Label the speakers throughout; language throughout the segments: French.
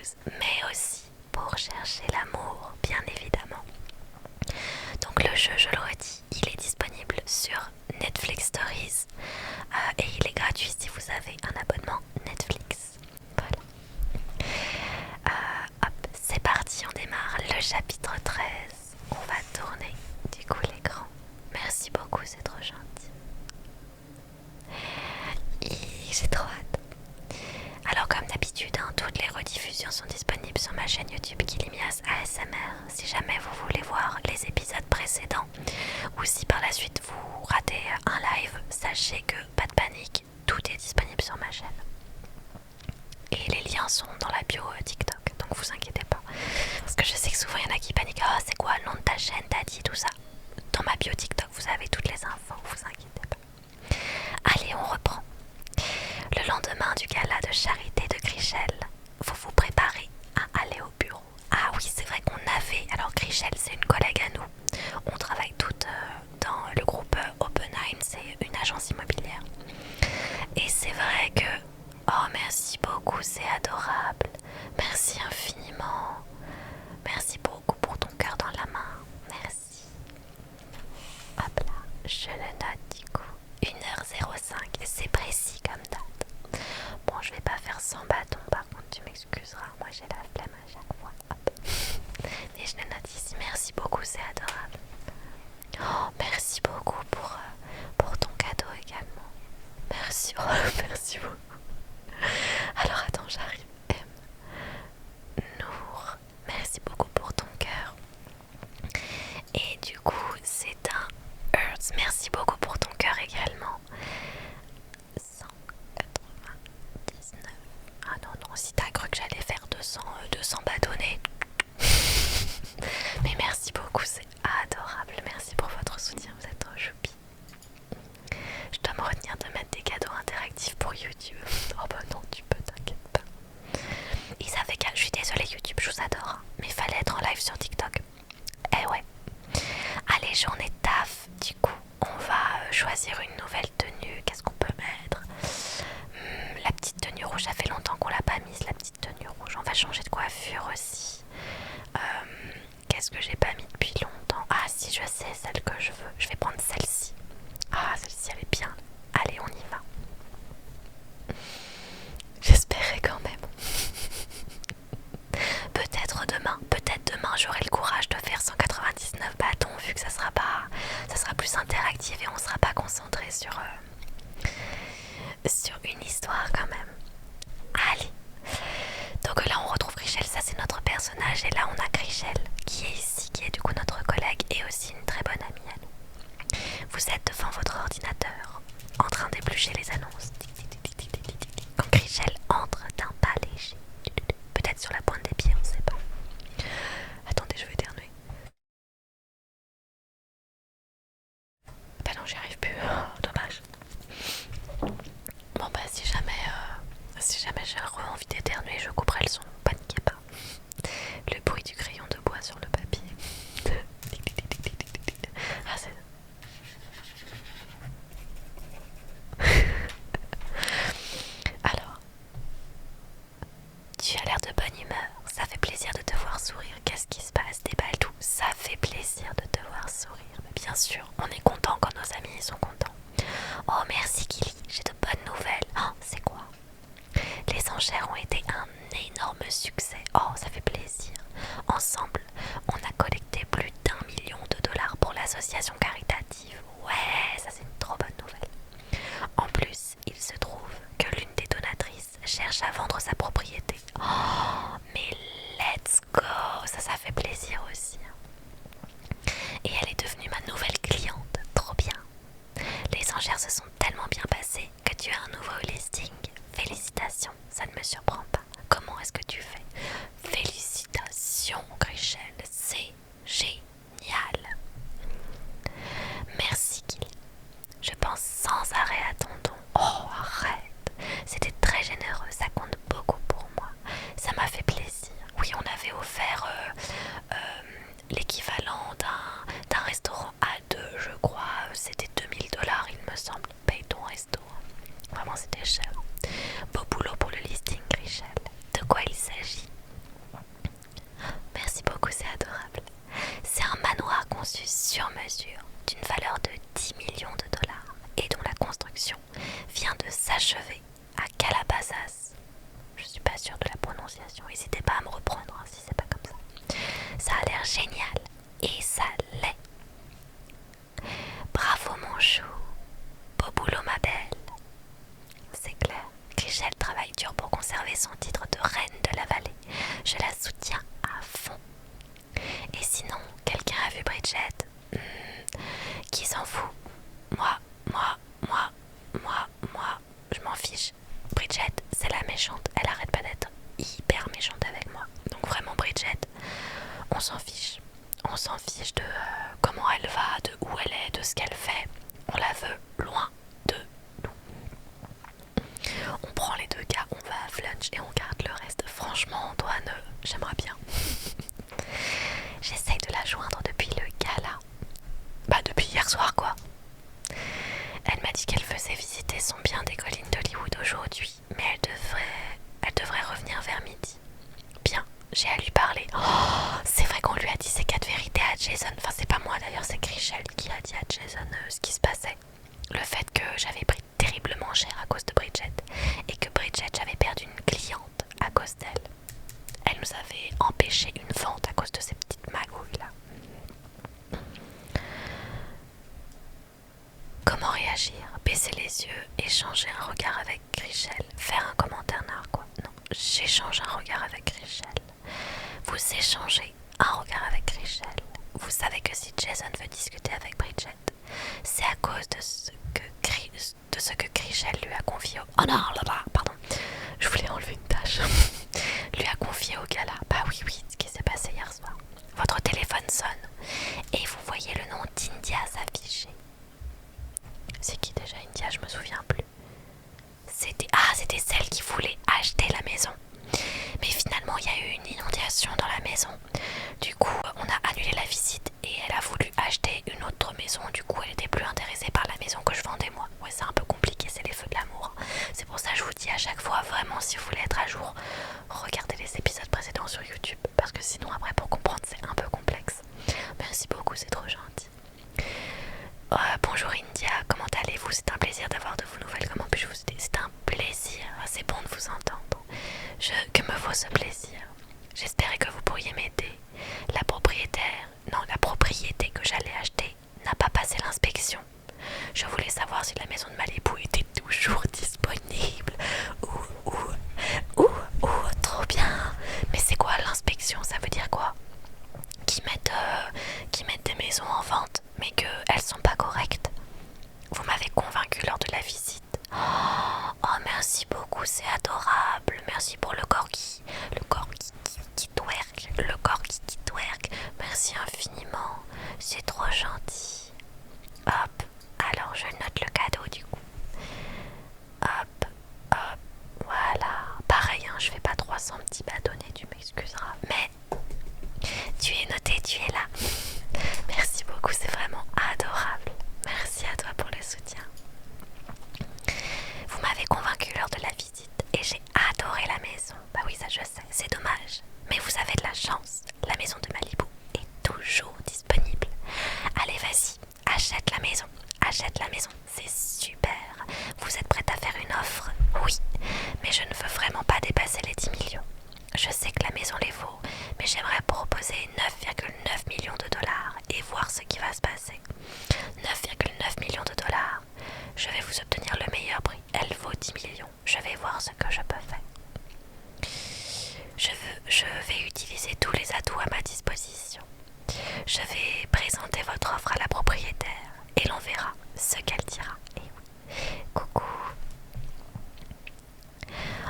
Speaker 1: surprise, mais aussi pour chercher l'amour, bien évidemment. Donc le jeu, je le redis, il est disponible sur Netflix Stories et il est gratuit si vous avez un abonnement Netflix. Voilà. Hop, c'est parti, on démarre le chapitre 13. On va tourner du coup l'écran. Merci beaucoup, c'est trop gentil. Et j'ai trop hâte. Alors comme d'habitude, toutes les rediffusions sont disponibles sur ma chaîne YouTube Kilimias ASMR. Si jamais vous voulez voir les épisodes précédents ou si par la suite vous ratez un live, sachez que pas de panique, tout est disponible sur ma chaîne. Et les liens sont dans la bio TikTok, donc vous inquiétez pas. Parce que je sais que souvent il y en a qui paniquent. Ah, c'est quoi le nom de ta chaîne, t'as dit tout ça. Dans ma bio TikTok, vous avez toutes les infos, vous inquiétez pas. Allez, on reprend. Le lendemain du gala de charité de Chrishell, vous vous préparez à aller au bureau. Ah oui, c'est vrai qu'on avait... Alors Chrishell, c'est une collègue à nous. On travaille toutes dans le groupe Oppenheim, c'est une agence immobilière. Et c'est vrai que... Oh, merci beaucoup, c'est adorable. Merci infiniment. Merci beaucoup pour ton cœur dans la main. Merci. Hop là, je le note du coup. 1h05, c'est précis comme date. Bon, je vais pas faire sans bâton, par contre tu m'excuseras, moi j'ai la flemme à chaque fois. Hop. Mais je le note ici, merci beaucoup, c'est adorable. Oh, merci beaucoup pour ton cadeau également. Merci, oh, merci beaucoup. Alors attends, j'arrive. Nour, merci beaucoup pour ton cœur. Et du coup, c'est un Hertz. Merci beaucoup pour ton cœur également. 199. Ah non, non, si t'as cru que j'allais faire 200 bâtonnets. Mais merci beaucoup, c'est adorable. Merci pour votre soutien, vous êtes trop choupi. Je dois me retenir de mettre des cadeaux interactifs pour YouTube. Oh bah non, tu peux, t'inquiète pas. Ils savaient qu'à... Je suis désolée YouTube, je vous adore, hein, mais fallait être en live sur TikTok. Eh ouais. Allez, journée de taf. Du coup, on va choisir une nouvelle tenue. Qu'est-ce qu'on peut mettre? La petite tenue rouge, ça fait longtemps qu'on l'a pas mise, la petite tenue rouge. On va changer de coiffure aussi. Qu'est-ce que j'ai pas mis depuis longtemps? Ah si, je sais, celle que je veux. Je vais prendre celle-ci. Ah, celle-ci, elle est bien. Allez, on y va. J'espérais quand même. Peut-être demain j'aurai le courage de faire 199 bâtons vu que ça sera plus interactif et on sera pas concentré sur une histoire quand même. Allez. Donc là on retrouve Chrishell, ça c'est notre personnage et là on a Chrishell qui est ici, qui est du coup notre collègue et aussi une très bonne amie à nous. Vous êtes devant votre ordinateur en train d'éplucher les annonces. Quand Chrishell entre d'un pas léger, peut-être sur la pointe des pieds, on sait pas. Attendez, je vais éternuer. Bah non, j'y arrive plus. Oh, dommage. Bon bah si jamais j'ai envie d'éternuer, je couperai le son. Paniquez pas. Le bruit du crayon de bois sur le papier. Ah c'est... Alors, tu as l'air de bonne humeur. Ça fait plaisir de te voir sourire. Qu'est-ce qui se passe? Déballe tout. Ça fait plaisir de te voir sourire. Mais bien sûr, on est content quand nos amis sont contents. Oh merci Kili, j'ai de bonnes nouvelles. Oh, c'est quoi? Les enchères ont été un énorme succès. Oh, ça fait plaisir. Ensemble, on a collecté plus d'1 million de dollars pour l'association caritative. Ouais, ça c'est une trop bonne nouvelle. En plus, il se trouve que l'une des donatrices cherche à vendre sa propriété. Oh, mais let's go! Ça fait plaisir aussi. Et elle est devenue ma nouvelle cliente. Trop bien. Les enchères se sont tellement bien passées que tu as un nouveau listing. Félicitations, ça ne me surprend pas. Comment est-ce que tu fais? Félicitations, Chrishell, c'est génial. Merci, Kili. Je pense sans arrêt à ton don. Oh, arrête. C'était très généreux, ça compte beaucoup pour moi. Ça m'a fait plaisir. Oui, on avait offert l'équivalent d'un restaurant à deux, je crois. C'était 2 000 $, il me semble. Paye ton resto. Vraiment, c'était prononciation. N'hésitez pas à me reprendre hein, si c'est pas comme ça. Ça a l'air génial. Et ça l'est. Bravo mon chou. Beau boulot ma belle. C'est clair. Chrishell travaille dur pour conserver son titre de reine de la vallée. Je la soutiens à fond. Et sinon, quelqu'un a vu Bridget? Qui s'en fout? Moi, je m'en fiche. Bridget, c'est la méchante. Elle arrête pas d'être hyper méchante avec moi. Donc vraiment Bridget, on s'en fiche. On s'en fiche de comment elle va, de où elle est, de ce qu'elle fait. On la veut loin de nous. On prend les 2 gars, on va à Flunch et on garde le reste. Franchement Antoine, j'aimerais bien. J'essaye de la joindre depuis le gala. Bah depuis hier soir quoi. Elle m'a dit qu'elle faisait visiter son bien des collines d'Hollywood aujourd'hui, mais elle devrait revenir vers midi. Bien, j'ai à lui parler. Oh, c'est vrai qu'on lui a dit ces 4 vérités à Jason. Enfin c'est pas moi d'ailleurs, c'est Chrishell qui a dit à Jason ce qui se passait. Le fait que j'avais pris terriblement cher à cause de Bridget et que Bridget j'avais perdu une cliente à cause d'elle. Elle nous avait empêché une vente à cause de ces petites magouilles là. Comment réagir? Baisser les yeux, échanger un regard avec Chrishell, faire un commentaire narquois. Non, j'échange un regard avec Chrishell. Vous échangez un regard avec Chrishell. Vous savez que si Jason veut discuter avec Bridget, c'est à cause de ce que Chrishell lui a confié au... Oh non, là, pardon. Je voulais enlever une tâche. Lui a confié au gala. Bah oui, ce qui s'est passé hier soir. Votre téléphone sonne et vous voyez le nom d'India s'afficher. C'est qui déjà India? Je me souviens plus. C'était celle qui voulait acheter la maison. Mais finalement, il y a eu une inondation dans la maison. Du coup, on a annulé la visite et elle a voulu acheter une autre maison. Du coup, elle était plus intéressée par la maison que je vendais moi. Ouais, c'est un peu compliqué, c'est les feux de l'amour. C'est pour ça que je vous dis à chaque fois, vraiment, si vous voulez être à jour, regardez les épisodes précédents sur YouTube. Parce que sinon, après, pour comprendre, c'est un peu complexe. Merci beaucoup, c'est trop gentil. Bonjour India, comment allez-vous? C'est un plaisir d'avoir de vos nouvelles. Comment puis-je vous aider? C'est un plaisir, c'est bon de vous entendre. Que me vaut ce plaisir? J'espérais que vous pourriez m'aider. La propriété que j'allais acheter n'a pas passé l'inspection. Je voulais savoir si la maison de Malibu était toujours disponible. Trop bien. Mais c'est quoi l'inspection? Ça veut dire quoi? Qui mettent des maisons en vente mais qu'elles sont pas correctes. Vous m'avez convaincu lors de la visite. Oh merci beaucoup, c'est adorable. Merci pour le corgi. Le corgi qui twerk. Le corgi qui twerk. Merci infiniment. C'est trop gentil. Hop, alors je note le cadeau du coup. Hop, voilà. Pareil, hein, je fais pas 300 petits bâtonnets, tu m'excuseras. Mais tu es noté, tu es là. Merci beaucoup, c'est vraiment adorable. Merci à toi pour le soutien. Vous m'avez convaincu lors de la visite et j'ai adoré la maison. Bah oui, ça je sais, c'est dommage. Mais vous avez de la chance. La maison de Malibu est toujours disponible. Allez, vas-y, achète la maison. Achète la maison, c'est super. Vous êtes prête à faire une offre? Oui, mais je ne veux vraiment pas dépasser les 10 millions. Je sais que la maison les vaut, mais j'aimerais proposer 9,9 millions de dollars et voir ce qui va se passer. 9,9 millions de dollars. Je vais vous obtenir le meilleur prix. Elle vaut 10 millions. Je vais voir ce que je peux faire. Je vais utiliser tous les atouts à ma disposition. Je vais présenter votre offre à la propriétaire et l'on verra ce qu'elle dira. Et oui. Coucou.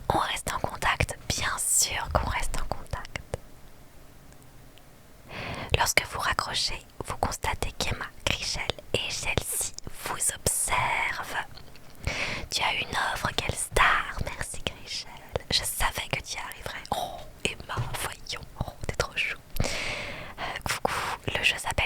Speaker 1: On reste en contact, bien sûr qu'on reste en contact. Lorsque vous raccrochez, vous constatez qu'Emma, Chrishell et Chelsea vous observent. Tu as une offre, quelle star! Merci Chrishell. Je savais que tu y arriverais. Oh, Emma, voyons. Oh, t'es trop chou. Coucou, le jeu s'appelle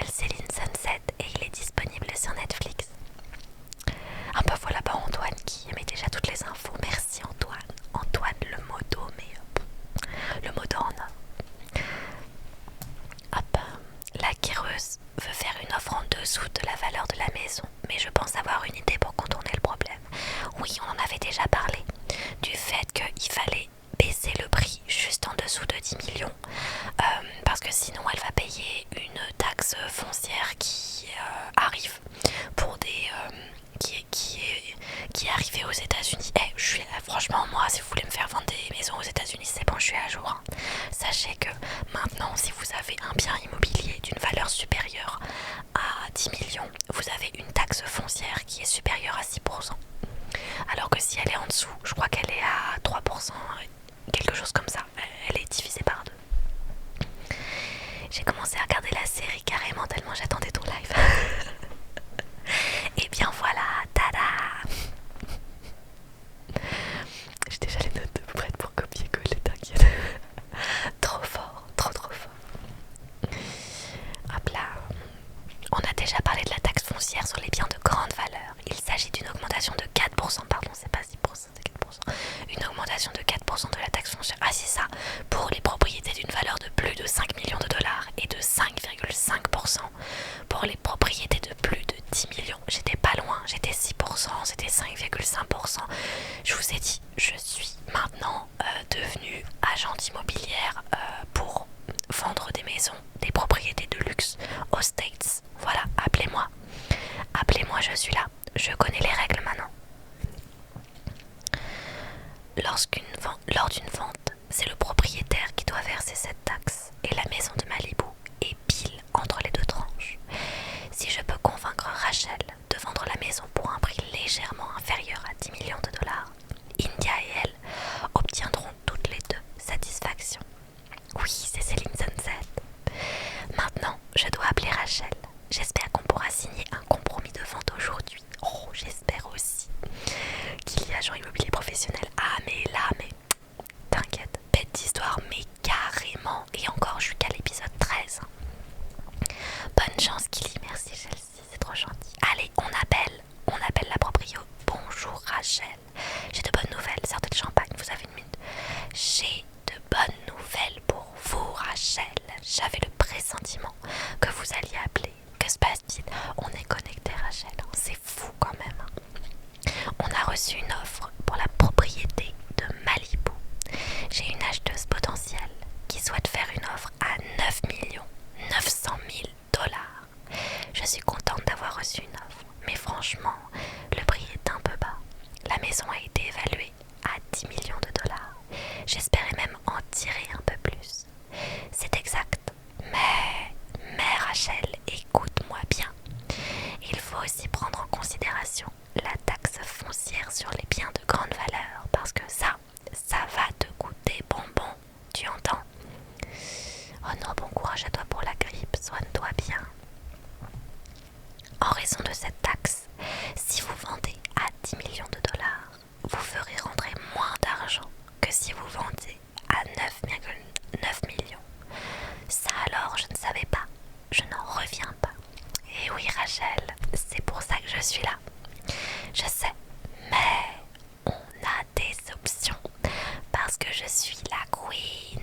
Speaker 1: quelque chose comme ça. Elle est divisée par deux. J'ai commencé à regarder la série carrément tellement j'attendais ton live. Et bien voilà, tada! J'ai déjà les notes prêtes pour copier-coller, t'inquiète. Trop fort, trop fort. Hop là. On a déjà parlé de la taxe foncière sur les biens de grande valeur. Il s'agit d'une augmentation de 4%, pardon, c'est pas 6%, c'est 4%. Une augmentation de 4% de la taxe foncière, ah c'est ça, pour les propriétés d'une valeur de plus de 5 millions de dollars et de 5,5% pour les propriétés de plus de 10 millions. J'étais pas loin, j'étais 6%, c'était 5,5%. Je vous ai dit, je suis maintenant devenue agente immobilière pour vendre des maisons, des propriétés de luxe aux States. Voilà, appelez-moi. Appelez-moi, je suis là. Je connais les règles maintenant. Lors d'une vente, c'est le propriétaire qui doit verser cette taxe et la maison de Malibu est pile entre les deux tranches. Si je peux convaincre Rachel de vendre la maison pour un prix légèrement inférieur à 10 millions de dollars, India et elle obtiendront toutes les deux satisfaction. Oui, c'est Céline Sunset. Maintenant, je dois appeler Rachel. J'espère qu'on pourra signer un compromis de vente aujourd'hui. Oh, j'espère aussi qu'il y a agent immobilier professionnel. Ah, mais là, mais t'inquiète, bête d'histoire, mais carrément. Et encore, je suis qu'à l'épisode 13. Bonne chance, Kili. Merci, Chelsea, c'est trop gentil. Allez, on appelle la proprio. Bonjour, Rachel. J'ai de bonnes nouvelles. Sortez le champagne, vous avez une minute. J'ai de bonnes nouvelles pour vous, Rachel. J'avais le pressentiment que vous alliez appeler. Que se passe-t-il? On est connecté, Rachel. C'est fou quand même. On a reçu une offre pour la propriété de Malibu. J'ai une acheteuse potentielle qui souhaite faire une offre à 9 900 000 dollars. Je suis contente d'avoir reçu une offre, mais franchement, le prix est un peu bas. La maison a été évaluée à 10 millions de dollars. J'espérais même en tirer un peu plus. C'est exact. Mais Rachel, écoute-moi bien. Il faut aussi prendre en considération la taxe foncière sur les biens de grande valeur, parce que ça va te coûter bonbon. Tu entends? Oh non, bon courage à toi pour la grippe, soigne-toi bien. En raison de cette taxe, si vous vendez à 10 millions de dollars, vous ferez rentrer moins d'argent que si vous vendez à 9,9 millions. Ça alors, je ne savais pas, je n'en reviens pas. Et oui Rachel, c'est pour ça que je suis là. Je sais, mais on a des options, parce que je suis la queen.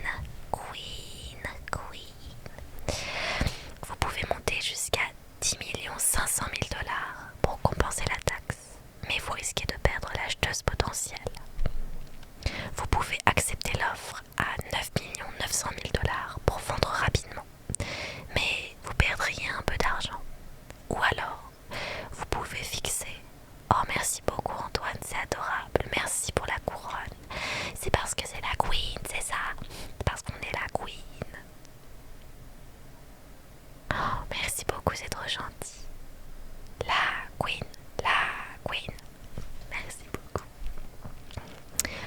Speaker 1: Vous pouvez monter jusqu'à 10 500 000 dollars pour compenser la taxe, mais vous risquez de perdre l'acheteuse potentielle. Vous pouvez accepter l'offre à 9 900 000 dollars pour vendre rapidement, mais vous perdriez un peu d'argent. Ou alors, vous pouvez fixer. Oh, merci beaucoup Antoine, c'est adorable. Merci pour la couronne. C'est parce que c'est la queen, c'est ça? Parce qu'on est la queen. Oh, merci beaucoup, c'est trop gentil. La queen. Merci beaucoup.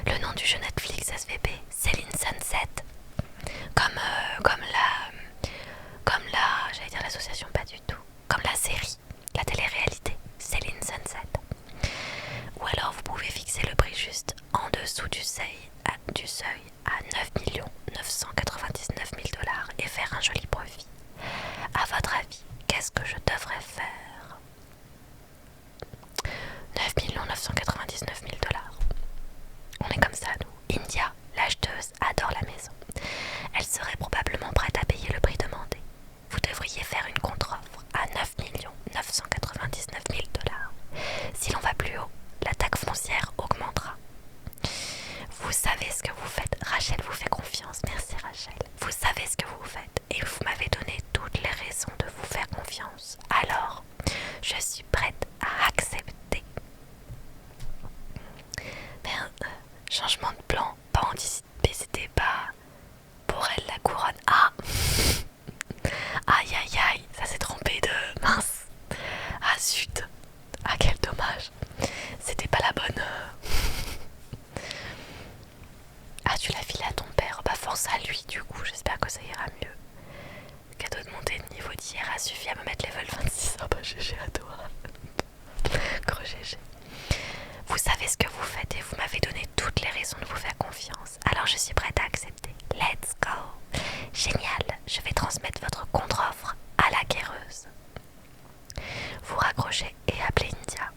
Speaker 1: Le nom du jeu Netflix SVP, Céline Sunset. Comme la, j'allais dire l'association, pas du tout. Comme la série, la télé-réalité, Céline Sunset. Ou alors vous pouvez fixer le prix juste en dessous du seuil à 9 999 000 dollars et faire un joli profit. À votre avis, qu'est-ce que je devrais faire? 9 999 000 dollars. On est comme ça, nous. India, l'acheteuse, adore la maison. Elle serait probablement prête à payer le prix demandé. Vous devriez faire une contre-offre à 9 999 000 dollars. Si l'on va plus haut, la taxe foncière augmentera. Vous savez ce que vous faites. Rachel vous fait confiance. Merci Rachel. Vous savez ce que vous faites et vous m'avez donné toutes les raisons de vous faire confiance. Alors, je suis prête à accepter. Merde, changement de plan, pas anticipé, c'était pas pour elle la couronne. Ah, aïe aïe aïe, ça s'est trompé de mince. Ah zut, ah quel dommage. C'était pas la bonne. Ah tu l'as pense à lui du coup, j'espère que ça ira mieux. Cadeau de montée de niveau d'hier a suffi à me mettre level 26. Ah bah GG à toi. Gros GG. Vous savez ce que vous faites et vous m'avez donné toutes les raisons de vous faire confiance. Alors je suis prête à accepter. Let's go. Génial, je vais transmettre votre contre-offre à la guéreuse. Vous raccrochez et appelez India.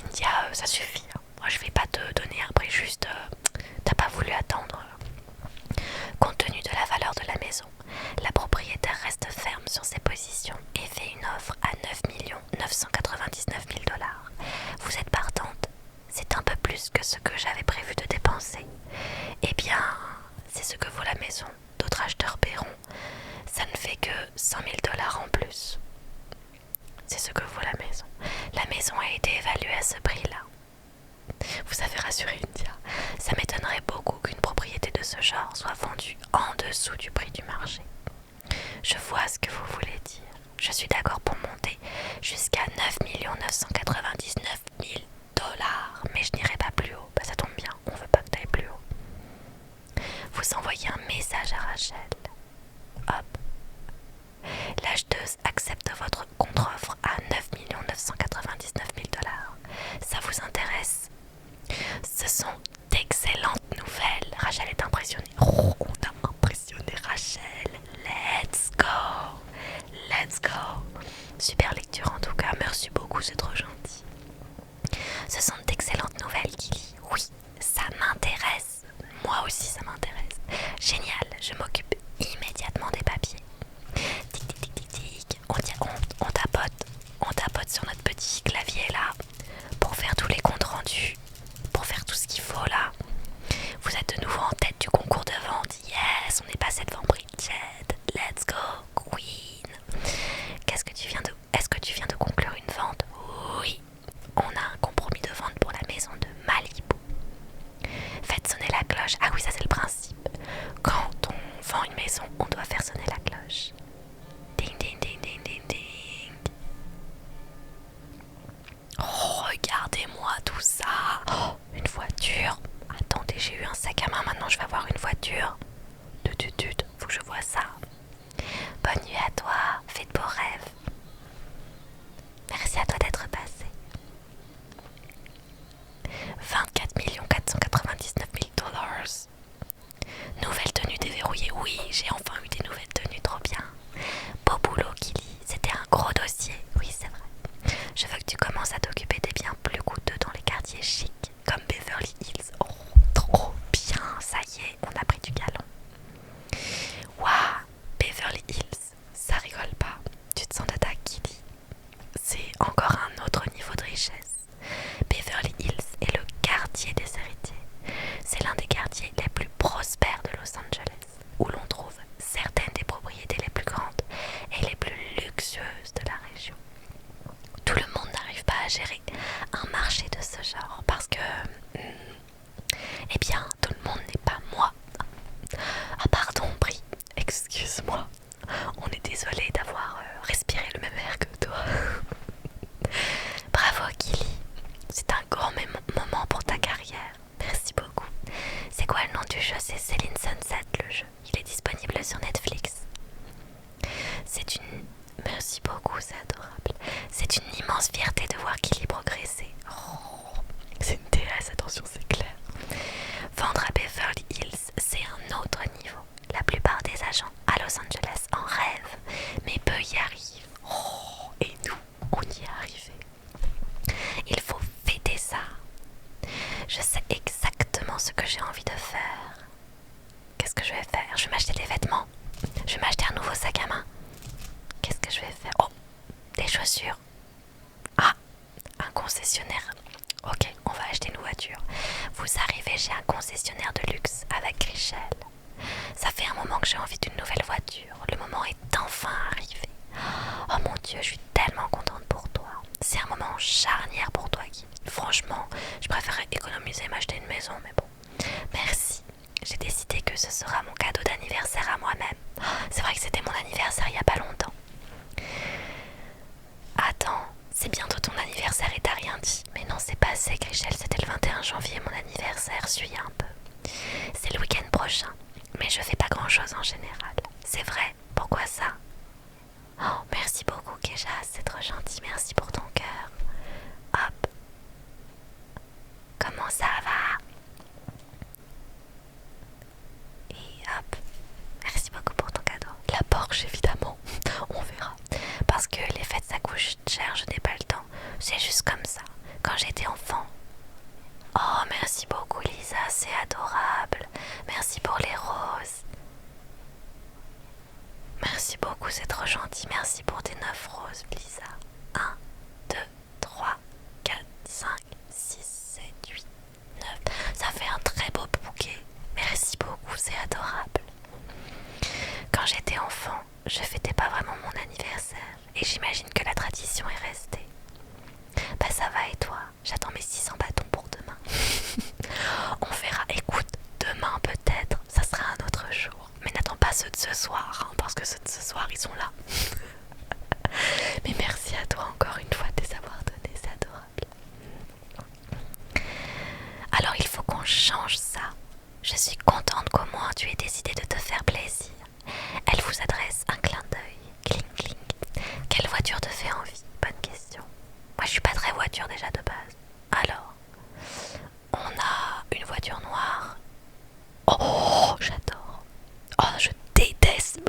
Speaker 1: India, ça suffit. Moi je vais pas te donner un prix juste. T'as pas voulu attendre. Compte tenu de la valeur de la maison, la propriétaire reste ferme sur ses positions et fait une offre à 9 999 000 $. Vous êtes partante? C'est un peu plus que ce que j'avais prévu de dépenser. Eh bien, c'est ce que vaut la maison. D'autres acheteurs paieront. Ça ne fait que 100 000 $ en plus. C'est ce que vaut la maison. La maison a été évaluée à ce prix-là. Vous avez rassuré India. Ça m'étonnerait beaucoup qu'une propriété de ce genre soit vendue en dessous du prix du marché. Je vois ce que vous voulez dire. Je suis d'accord pour monter jusqu'à 9 999 000 $, mais je n'irai pas plus haut. Bah ça tombe bien, on veut pas que tu ailles plus haut. Vous envoyez un message à Rachel. Hop. L'acheteuse accepte votre contre-offre à 9 999 000 $. Ça vous intéresse? Ce sont d'excellentes nouvelles. Rachel est impressionnée. Oh, on a impressionné Rachel. Let's go. Let's go. Super lecture en tout cas. Merci beaucoup, c'est trop gentil. Ce sont d'excellentes nouvelles, Kili. Oui, ça m'intéresse. Moi aussi, ça m'intéresse. Génial, je m'occupe immédiatement des papiers. Tic, tic, tic, tic, tic. On tapote sur notre petit clavier là pour faire tous les comptes rendus, pour faire tout ce qu'il faut là. Vous êtes de nouveau en tête du concours de vente. Yes, on est passé devant Bridget. Let's go, Queen. Est-ce que tu viens de conclure une vente? Oui, on a un compromis de vente pour la maison de Malibu. Faites sonner la cloche. Ah oui, ça c'est le principe. Quand on vend une maison, on doit faire sonner la cloche. Ding, ding, ding, ding, ding, ding. Oh, regardez-moi tout ça. Oh, une voiture. Attendez, j'ai eu un sac à main, maintenant je vais avoir une voiture. Faut que je vois ça. Bonne nuit à toi, fais de beaux rêves. Merci à toi d'être passé. 24 499 000 $. Nouvelle tenue déverrouillée. Oui, j'ai enfin eu des nouvelles tenues, trop bien. Beau boulot, Kili. C'était un gros dossier. Oui, c'est vrai. Je veux que tu commences à t'occuper des biens plus coûteux dans les quartiers chics, comme Beverly Hills. Oh, trop bien. Ça y est, on a pris du galon. Waouh, Beverly Hills. Ça rigole pas. Tu te sens d'attaque, Kili. C'est encore un autre niveau de richesse. Beverly Hills est le quartier des héritiers. C'est l'un des quartiers les plus prospères de Los Angeles, où l'on trouve certaines des propriétés les plus grandes et les plus luxueuses de la région. Tout le monde n'arrive pas à gérer un marché de ce genre parce que, eh bien, tout le monde n'est pas moi. Ah pardon, Brie, excuse-moi. On est désolé d'avoir respiré le même air que toi. Bravo Kili, c'est un grand moment pour ta carrière. Merci beaucoup. C'est quoi le nom du jeu? C'est Céline Sunset le jeu. Il est disponible sur Netflix. C'est une... Merci beaucoup, c'est adorable. C'est une immense fierté de voir Kili progresser. Oh, c'est une déesse, attention, c'est clair. Vendre à Beverly Hills, c'est un autre niveau. La plupart des agents à Los Angeles en rêvent, mais peu y arrivent. Oh, et nous, on y est arrivé. Il faut fêter ça. Je sais exactement ce que j'ai envie de faire. Qu'est-ce que je vais faire? Je vais m'acheter des vêtements. Je vais m'acheter un nouveau sac à main. Qu'est-ce que je vais faire? Oh, des chaussures. Ah, un concessionnaire. Ok, on va acheter une voiture. Vous arrivez chez un concessionnaire de luxe avec Richel. Ça fait un moment que j'ai envie d'une nouvelle voiture. Le moment est enfin arrivé. Oh mon Dieu, je suis tellement contente pour toi. C'est un moment charnière pour toi, Guy. Franchement, je préférerais économiser et m'acheter une maison, mais bon. Merci. J'ai décidé que ce sera mon cadeau d'anniversaire à moi-même. C'est vrai que c'était mon anniversaire il y a pas longtemps. Attends, c'est bientôt ton anniversaire et t'as rien dit. Mais non, c'est pas assez, Richel, c'était le 21 janvier mon anniversaire, suis un peu. C'est le week-end prochain. je fais pas grand chose en général. C'est vrai, pourquoi ça? Oh, merci beaucoup Keja, c'est trop gentil, merci pour ton cœur. Hop. Comment ça va? Et hop. Merci beaucoup pour ton cadeau. La Porsche évidemment, on verra. Parce que les fêtes ça coûte cher, je n'ai pas le temps. C'est juste comme ça. Quand j'étais enfant. Oh merci beaucoup Lisa, c'est adorable. Merci pour les roses. Merci beaucoup, c'est trop gentil. Merci pour tes 9 roses Lisa. 1, 2, 3, 4, 5, 6, 7, 8, 9. Ça fait un très beau bouquet. Merci beaucoup, c'est adorable. Quand j'étais enfant, je fêtais pas vraiment mon anniversaire. Et j'imagine que la tradition est restée. Bah ça va et toi? J'attends mes 600 bâtons pour demain. On verra, écoute, demain peut-être, ça sera un autre jour. Mais n'attends pas ceux de ce soir, hein, parce que ceux de ce soir, ils sont là. Mais merci à toi encore une fois de les avoir donnés, c'est adorable. Alors il faut qu'on change ça. Je suis contente qu'au moins tu aies décidé de te faire plaisir. Elle vous adresse un clin d'œil. Cling cling. Quelle voiture te fait envie? Bonne question. Moi je suis pas très voiture déjà de base. Alors, on a une voiture noire. Oh, j'adore. Oh, je déteste.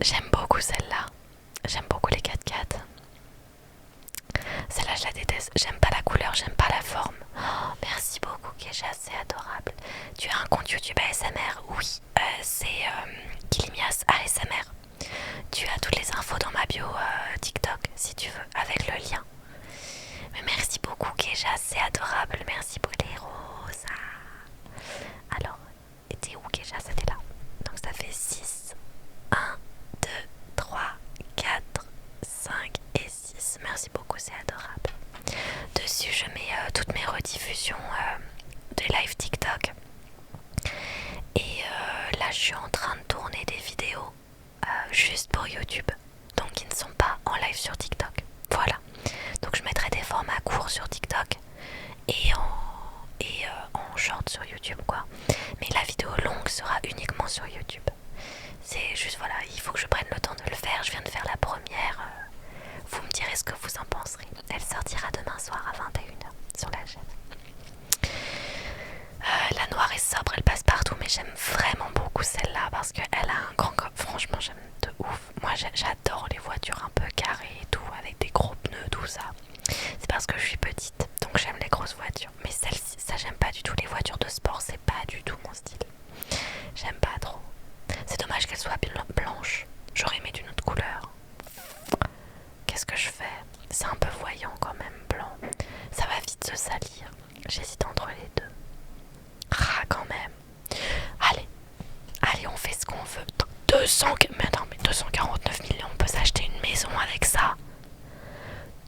Speaker 1: J'aime beaucoup celle-là. J'aime beaucoup les 4x4. Celle-là, je la déteste. J'aime pas la couleur, j'aime pas la forme. Oh, merci beaucoup, Keja, c'est adorable. Tu as un compte YouTube ASMR? Oui, c'est Kilimias ASMR. Tu as toutes les infos dans ma bio TikTok, si tu veux, avec le lien. Mais merci beaucoup, Keja, c'est adorable. Merci pour les roses. Alors, t'es où, Keja? C'était là. Donc ça fait 6. 1, 2, 3, 4, 5 et 6. Merci beaucoup, c'est adorable. Dessus, je mets toutes mes rediffusions de live TikTok. Et là, je suis en train de tourner des vidéos juste pour YouTube. Donc, qui ne sont pas en live sur TikTok. Voilà. Donc, je mettrai des formats courts sur TikTok et en short sur YouTube, quoi. Mais la vidéo longue sera uniquement sur YouTube. C'est juste, voilà, il faut que je prenne le temps de le faire. Je viens de faire la première. Vous me direz ce que vous en penserez. Elle sortira demain soir à 21h sur la chaîne. La noire est sobre, elle passe partout, mais j'aime vraiment beaucoup celle-là parce qu'elle a un grand coffre. Franchement, j'aime de ouf. Moi, j'adore les voitures un peu carrées et tout, avec des gros pneus, tout ça. C'est parce que je suis petite, donc j'aime les grosses voitures. Mais celle-ci, ça, j'aime pas du tout. Les voitures de sport, c'est pas du tout mon style. J'aime pas trop. C'est dommage qu'elle soit blanche. J'aurais aimé d'une autre couleur. Qu'est-ce que je fais? C'est un peu voyant quand même, blanc. Ça va vite se salir. J'hésite entre les deux. Ah, quand même. Allez, on fait ce qu'on veut. 249 millions, on peut s'acheter une maison avec ça.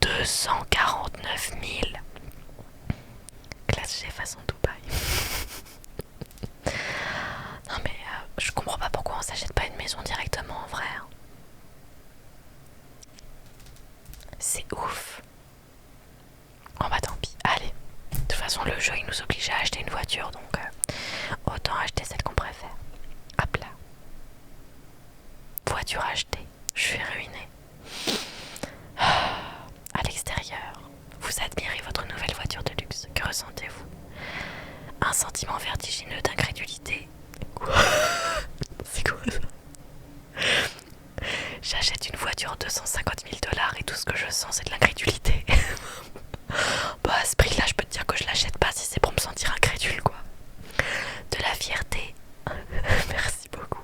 Speaker 1: 249 000. Classe G façon Dubaï. Non mais je comprends pas pourquoi on s'achète pas une maison directement en vrai. C'est ouf. Oh bah tant pis, allez. De toute façon le jeu il nous oblige à acheter une voiture, donc autant acheter celle qu'on préfère. Hop là. Voiture achetée. Je suis ruinée. À l'extérieur, vous admirez votre nouvelle voiture de luxe. Que ressentez-vous? Un sentiment vertigineux d'incrédulité. Quoi? C'est quoi ça? J'achète une voiture 250 000 $ et tout ce que je sens c'est de l'incrédulité. Bah à ce prix là je peux te dire que je l'achète pas si c'est pour me sentir incrédule quoi. De la fierté. Merci beaucoup.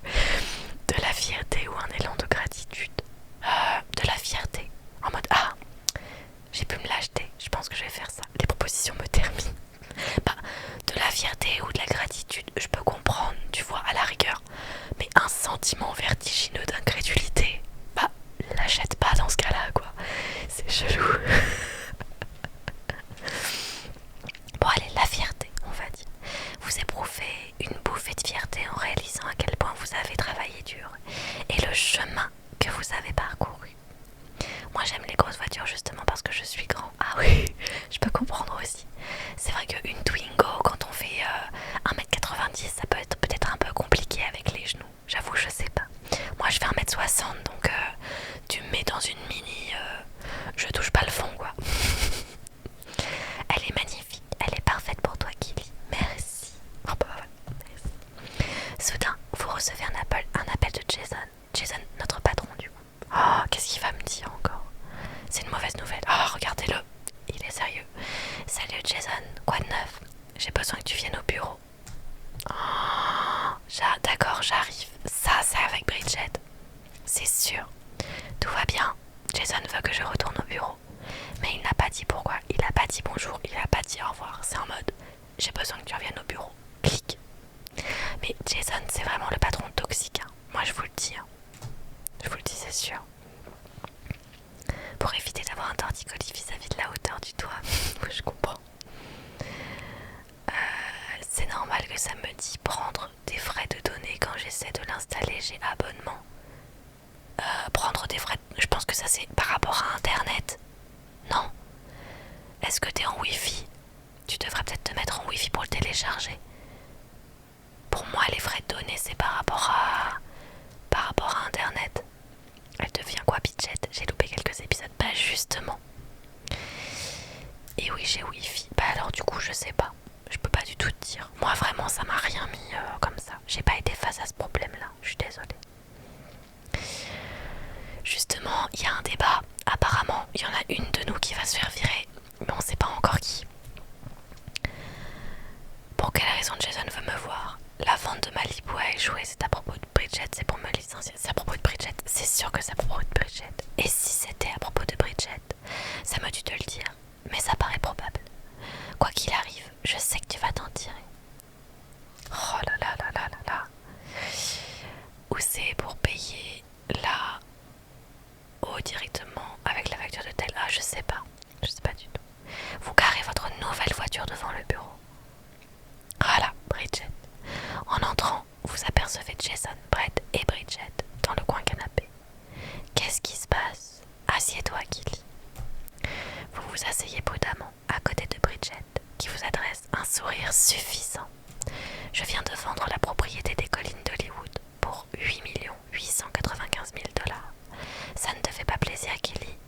Speaker 1: De la fierté ou un élan de gratitude. De la fierté. En mode ah, j'ai pu me l'acheter. Je pense que je vais faire ça. Les propositions me terminent. Bah, de la fierté ou de la gratitude, je peux comprendre, tu vois, à la rigueur. Mais un sentiment vertigineux d'incrédulité, bah, l'achète pas dans ce cas-là, quoi. C'est chelou. Bon, allez, J'ai besoin que tu viennes au bureau. Oh, d'accord, j'arrive. Ça, c'est avec Bridget. C'est sûr. Tout va bien. Jason veut que je retourne au bureau. Mais il n'a pas dit pourquoi. Il n'a pas dit bonjour. Il n'a pas dit au revoir. C'est en mode, j'ai besoin que tu reviennes au bureau. Clic. Mais Jason, c'est vraiment le patron toxique. Hein. Moi, je vous le dis. Hein. Je vous le dis, c'est sûr. Pour éviter d'avoir un torticolis vis-à-vis de la hauteur du toit. Je comprends. C'est normal que ça me dit prendre des frais de données quand j'essaie de l'installer, j'ai abonnement. Prendre des frais, je pense que ça c'est par rapport à internet. Non. Est-ce que t'es en wifi? Tu devrais peut-être te mettre en wifi pour le télécharger. Pour moi les frais de données c'est par rapport à internet. Elle devient quoi Bidget? J'ai loupé quelques épisodes. Bah justement. Et oui j'ai wifi. Bah alors du coup je sais pas. Je peux pas du tout te dire. Moi vraiment ça m'a rien mis comme ça. J'ai pas été face à ce problème là. Je suis désolée. Justement, il y a un débat. Apparemment, il y en a une de nous qui va se faire virer. Mais on sait pas encore qui. Pour quelle raison Jason veut me voir? La vente de Malibu a échoué. C'est à propos de Bridget. C'est pour me licencier. C'est à propos de Bridget. C'est sûr que c'est à propos de Bridget. Et si c'était à propos de Bridget? Ça me tue de le dire. Mais ça paraît probable. Quoi qu'il arrive, je sais que tu vas t'en tirer. Oh là là là là là là. Ou c'est pour payer la directement avec la facture de tel. Ah, je sais pas du tout. Vous garez votre nouvelle voiture devant le bureau. Voilà, Bridget. En entrant, vous apercevez Jason, Brett et Bridget dans le coin canapé. Qu'est-ce qui se passe? Assieds-toi, Killy. Vous vous asseyez prudemment à côté de Bridget, qui vous adresse un sourire suffisant. Je viens de vendre la propriété des collines d'Hollywood pour 8 895 000 $. Ça ne te fait pas plaisir, Kelly?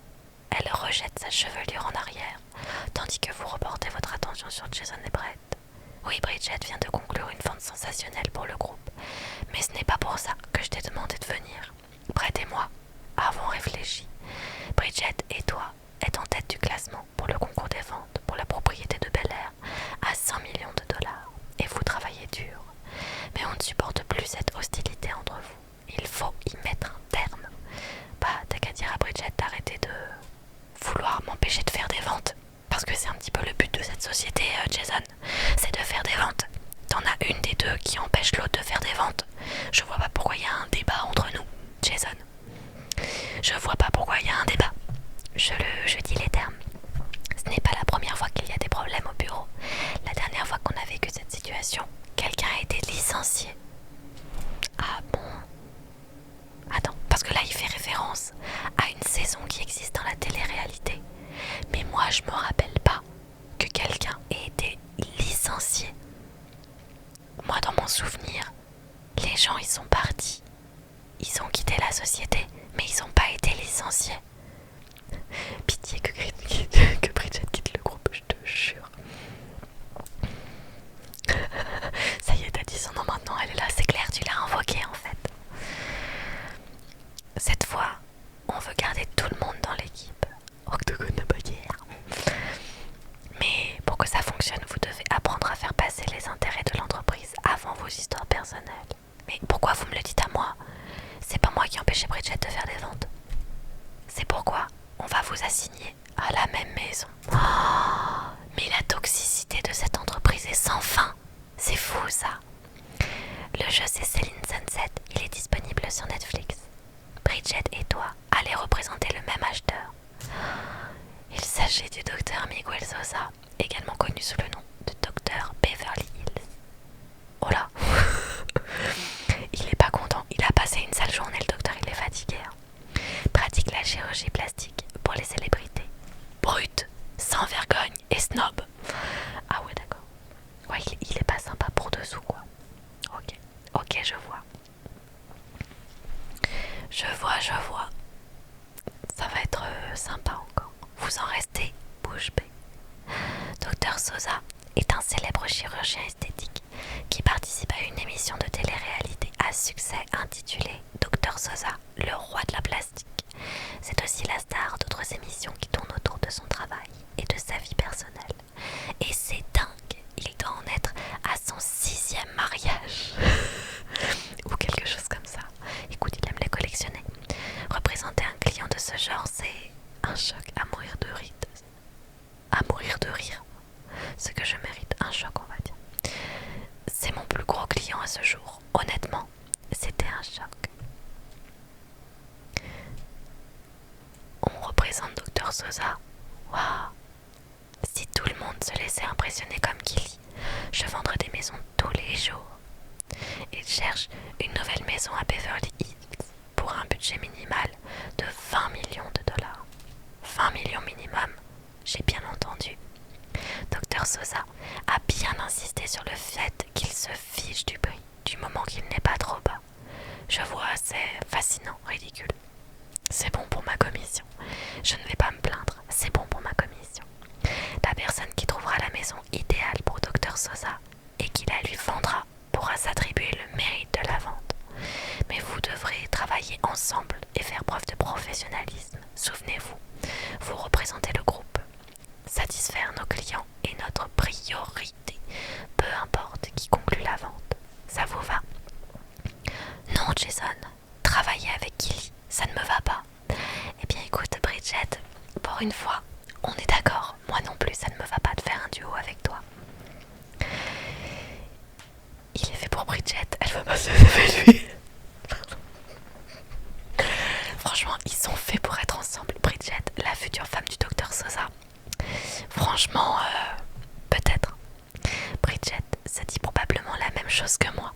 Speaker 1: Elle rejette sa chevelure en arrière, tandis que vous reportez votre attention sur Jason et Brett. Oui, Bridget vient de conclure une vente sensationnelle pour le groupe, mais ce n'est pas pour ça que je t'ai demandé de venir. Brett et moi avons réfléchi. Bridget et toi êtes en tête du classement pour le concours des ventes pour la propriété de Bel Air à 100 millions de $. Et vous travaillez dur. Mais on ne supporte plus cette hostilité entre vous. Il faut y mettre un terme. Bah, t'as qu'à dire à Bridget d'arrêter de vouloir m'empêcher de faire des ventes. Parce que c'est un petit peu le but de cette société, Jason. C'est de faire des ventes. T'en as une des deux qui empêche l'autre de faire des ventes. Je vois pas pourquoi il y a un débat entre nous, Jason. Je vois pas pourquoi il y a un débat. Je dis les termes. Ce n'est pas la première fois qu'il y a des problèmes au bureau. La dernière fois qu'on a vécu cette situation, quelqu'un a été licencié. Ah bon? Attends, parce que là il fait référence à une saison qui existe dans la télé-réalité. Mais moi je me rappelle pas que quelqu'un ait été licencié. Moi dans mon souvenir, les gens ils sont partis. Ils ont quitté la société, mais ils n'ont pas été licenciés. Pitié que Bridget quitte le groupe, je te jure. Ça y est, t'as dit son nom maintenant, elle est là, c'est clair, tu l'as invoquée en fait. Cette fois, on veut garder tout le monde dans l'équipe. Octogone n'a pas guère. Mais pour que ça fonctionne, vous devez apprendre à faire passer les intérêts de l'entreprise avant vos histoires personnelles. Mais pourquoi vous me le dites à moi? C'est pas moi qui ai empêché Bridget de faire des ventes. C'est pourquoi on va vous assigner à la même maison. Oh, mais la toxicité de cette entreprise est sans fin. C'est fou ça. Le jeu c'est Selling Sunset. Il est disponible sur Netflix. Bridget et toi allez représenter le même acheteur. Il s'agit du docteur Miguel Sosa, également connu sous le nom de docteur Beverly Hills. Oh là. Il est pas content. Il a passé une sale journée, le docteur, il est fatigué. Pratique la chirurgie plastique pour les célébrités. Brut, sans vergogne et snob. Ah ouais, d'accord. Ouais, il est pas sympa pour dessous, quoi. Ok, je vois. Je vois. Ça va être sympa encore. Vous en restez bouche bée. Docteur Sosa est un célèbre chirurgien esthétique qui participe à une émission de télé-réalité à succès intitulée Docteur Sosa, le roi de la plastique. C'est aussi la star d'autres émissions qui tournent autour de son travail et de sa vie personnelle. Et c'est dingue, il doit en ce jour. Honnêtement, c'était un choc. On représente Dr Sosa. Waouh! Si tout le monde se laissait impressionner comme Gilly, je vendrais des maisons tous les jours. Il cherche une nouvelle maison à Beverly Hills pour un budget minimal de 20 millions de dollars. 20 millions minimum, j'ai bien entendu. Dr Sosa a bien insisté sur le fait qu'il se fiche du prix, du moment qu'il n'est pas trop bas. Je vois, c'est fascinant, ridicule. C'est bon pour ma commission. Je ne vais pas me plaindre, c'est bon pour ma commission. La personne qui trouvera la maison idéale pour Dr Sosa et qui la lui vendra pourra s'attribuer le mérite de la vente. Mais vous devrez travailler ensemble et faire preuve de professionnalisme. Souvenez-vous, vous représentez le groupe. Satisfaire nos clients est notre priorité, peu importe qui conclut la vente. Ça vous va? Non, Jason, travailler avec Gilly, ça ne me va pas. Eh bien écoute, Bridget, pour une fois, on est d'accord. Moi non plus, ça ne me va pas de faire un duo avec toi. Il est fait pour Bridget, elle veut pas se lever lui. Franchement, ils sont faits pour être ensemble. Bridget, la future femme du docteur Sosa. Franchement, peut-être. Bridget se dit probablement la même chose que moi.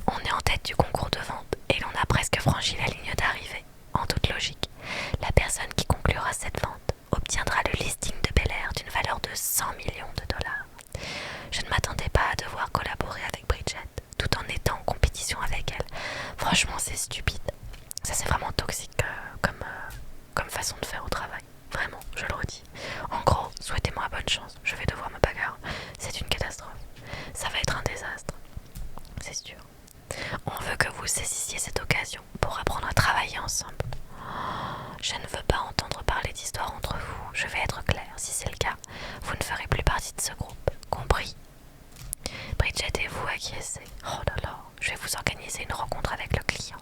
Speaker 1: On est en tête du concours de vente et l'on a presque franchi la ligne d'arrivée. En toute logique, la personne qui conclura cette vente obtiendra le listing de Bel Air d'une valeur de 100 millions de dollars. Je ne m'attendais pas à devoir collaborer avec Bridget, tout en étant en compétition avec elle. Franchement, c'est stupide. Ça, c'est vraiment toxique comme façon de faire au travail. Vraiment, je le redis. En gros, souhaitez-moi bonne chance. Je vais devoir me bagarrer. C'est une catastrophe. Ça va être un désastre. C'est sûr. On veut que vous saisissiez cette occasion pour apprendre à travailler ensemble. Je ne veux pas entendre parler d'histoire entre vous. Je vais être claire. Si c'est le cas, vous ne ferez plus partie de ce groupe. Compris? Bridget et vous acquiescez. Oh là là, je vais vous organiser une rencontre avec le client.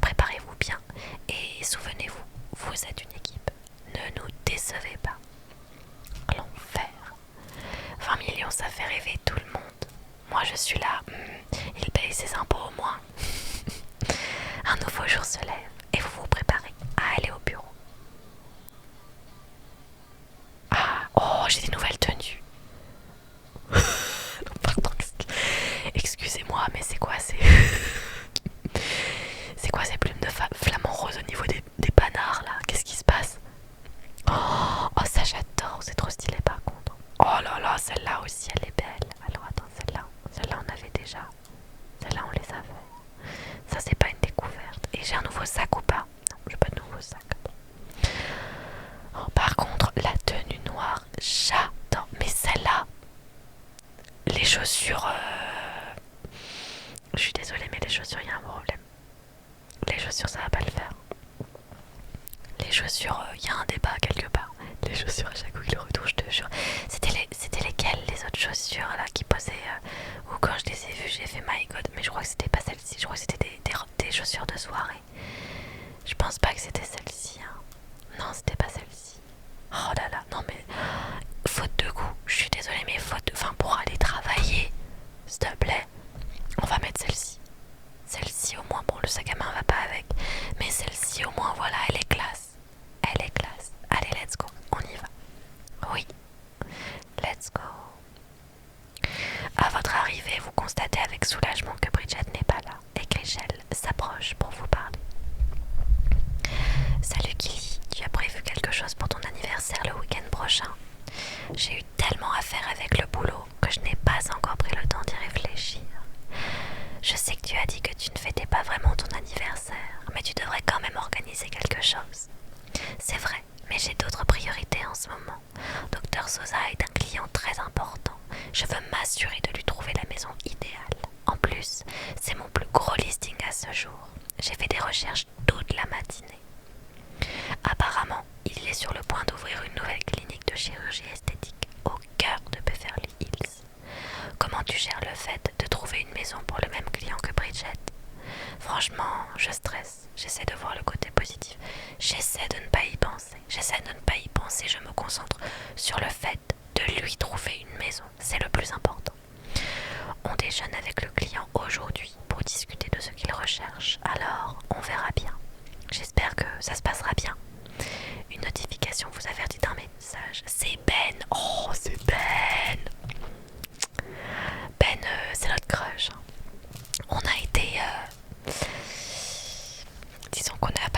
Speaker 1: Préparez-vous bien et souvenez-vous, vous êtes une équipe. Ne nous décevez pas. L'enfer. 20 millions, ça fait rêver tout le monde. Moi, je suis là. Il paye ses impôts au moins. Un nouveau jour se lève et vous vous préparez à aller au bureau. Ah, oh, j'ai des nouvelles tenues. Pardon, excusez-moi, mais c'est quoi c'est quoi ces plumes de flamant rose au niveau des panards là? Qu'est-ce qui se passe? Oh, ça j'adore, c'est trop stylé par contre. Oh là là, celle-là aussi elle est belle. Alors attends, celle-là on avait déjà. Celle-là on les avait. Ça c'est pas une découverte. Et j'ai un nouveau sac ou pas? Non, j'ai pas de nouveau sac. Oh, par contre, la tenue noire, j'adore. Mais celle-là, les chaussures... Je suis désolée, mais les chaussures, il y a un problème. Les chaussures, ça va pas le faire. Les chaussures, il y a un débat quelque part. Les chaussures, à chaque coup, ils le retouchent, je te jure. C'était lesquelles, les autres chaussures là qui posaient... Ou quand je les ai vues, j'ai fait my god. Mais je crois que c'était pas celle-ci. Je crois que c'était des chaussures de soirée. Je pense pas que c'était celle-ci. Hein. Non, c'était pas celle-ci. Oh là là, non mais... Faute de goût. Je suis désolée, mais faute de... Enfin, pour aller travailler, s'il te plaît, on va mettre celle-ci. Celle-ci au moins, bon le sac à main va pas avec. Mais celle-ci au moins, voilà, elle est classe. Elle est classe. Allez, let's go, on y va. Oui, let's go. À votre arrivée, vous constatez avec soulagement que Bridget n'est pas là et que Rachel s'approche pour vous parler. Salut Gilly, tu as prévu quelque chose pour ton anniversaire le week-end prochain? J'ai eu tellement à faire avec le boulot que je n'ai pas encore pris le temps d'y réfléchir. Je sais que tu as dit que tu ne fêtais pas vraiment ton anniversaire, mais tu devrais quand même organiser quelque chose. C'est vrai, mais j'ai d'autres priorités en ce moment. Dr Sosa est un client très important. Je veux m'assurer de lui trouver la maison idéale. En plus, c'est mon plus gros listing à ce jour. J'ai fait des recherches toute la matinée. Apparemment, il est sur le point d'ouvrir une nouvelle clinique de chirurgie esthétique au cœur de Beverly Hills. Comment tu gères le fait de trouver une maison pour le même client que Bridget? Franchement, je stresse. J'essaie de voir le côté positif. J'essaie de ne pas y penser. Je me concentre sur le fait de lui trouver une maison. C'est le plus important. On déjeune avec le client aujourd'hui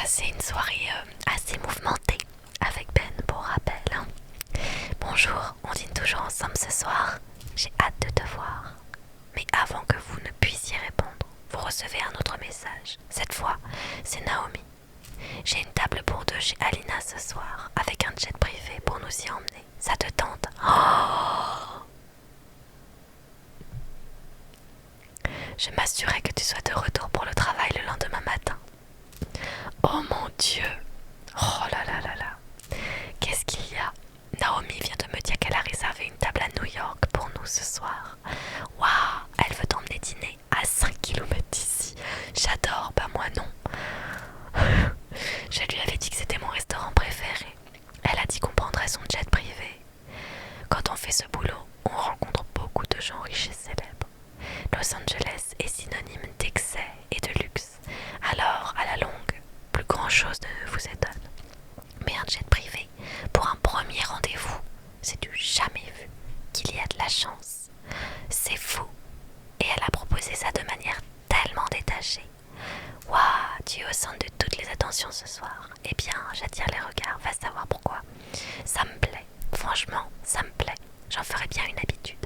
Speaker 1: passé une soirée assez mouvementée avec Ben pour rappel. Hein. Bonjour, on dîne toujours ensemble ce soir. J'ai hâte de te voir. Mais avant que vous ne puissiez répondre, vous recevez un autre message. Cette fois, c'est Naomi. J'ai une table pour deux chez Alina ce soir, avec un jet privé pour nous y emmener. Ça te tente? Oh! Je m'assurais que tu sois de retour pour le travail le lendemain matin. Oh mon Dieu! Oh là là là là! Qu'est-ce qu'il y a? Naomi vient de me dire qu'elle a réservé une table à New York pour nous ce soir. Waouh! Elle veut t'emmener dîner à 5 km d'ici. J'adore, bah moi non. Je lui avais dit que c'était mon restaurant préféré. Elle a dit qu'on prendrait son jet privé. Quand on fait ce boulot, on rencontre beaucoup de gens riches et célèbres. Los Angeles est synonyme d'excès et de luxe. Alors, à la longue, plus grand chose ne vous étonne. Mais un jet privé, pour un premier rendez-vous, c'est du jamais vu. Qu'il y a de la chance. C'est fou. Et elle a proposé ça de manière tellement détachée. Waouh, tu es au centre de toutes les attentions ce soir. Eh bien, j'attire les regards, va savoir pourquoi. Ça me plaît, franchement, ça me plaît. J'en ferai bien une habitude.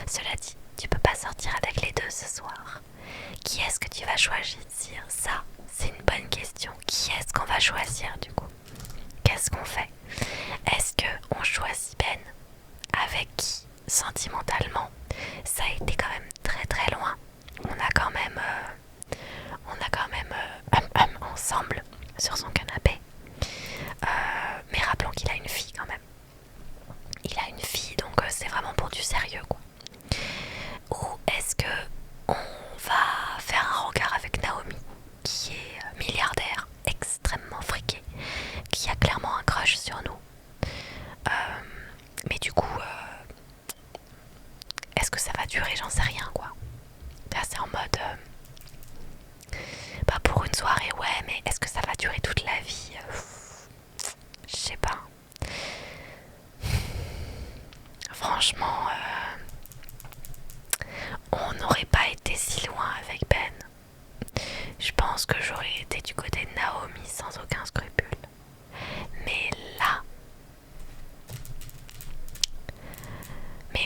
Speaker 1: Cela dit, tu peux pas sortir avec les deux ce soir. Qui est-ce que tu vas choisir? Ça, c'est une bonne question. Qui est-ce qu'on va choisir du coup? Qu'est-ce qu'on fait? Est-ce qu'on choisit Ben? Avec qui? Sentimentalement, ça a été quand même très très loin. On a quand même ensemble sur son canapé. Mais rappelons qu'il a une fille quand même. Il a une fille, donc c'est vraiment pour du sérieux quoi. Ou est-ce que on va faire un rencard avec Naomi, qui est milliardaire, extrêmement friqué, qui a clairement un crush sur nous. Mais du coup, est-ce que ça va durer? J'en sais rien quoi. Là c'est en mode bah pour une soirée ouais, mais est-ce que ça va durer toute la vie? Je sais pas. Franchement, on n'aurait pas été si loin avec Ben. Je pense que j'aurais été du côté de Naomi sans aucun scrupule. Mais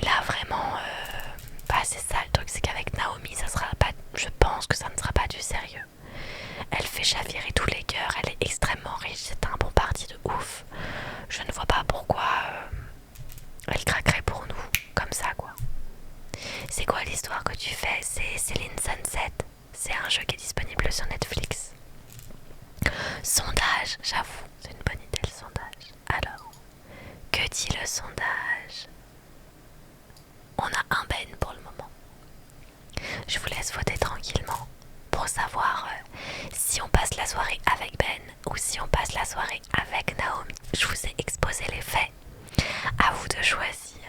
Speaker 1: là vraiment, bah c'est ça le truc, c'est qu'avec Naomi, ça sera pas, je pense que ça ne sera pas du sérieux. Elle fait chavirer tous les cœurs, elle est extrêmement riche, c'est un bon parti de ouf. Je ne vois pas pourquoi elle craquerait pour nous, comme ça quoi. C'est quoi l'histoire que tu fais? C'est Céline Sunset. C'est un jeu qui est disponible sur Netflix. Sondage, j'avoue, c'est une bonne idée le sondage. Alors, que dit le sondage? On a un Ben pour le moment. Je vous laisse voter tranquillement pour savoir si on passe la soirée avec Ben ou si on passe la soirée avec Naomi. Je vous ai exposé les faits. À vous de choisir.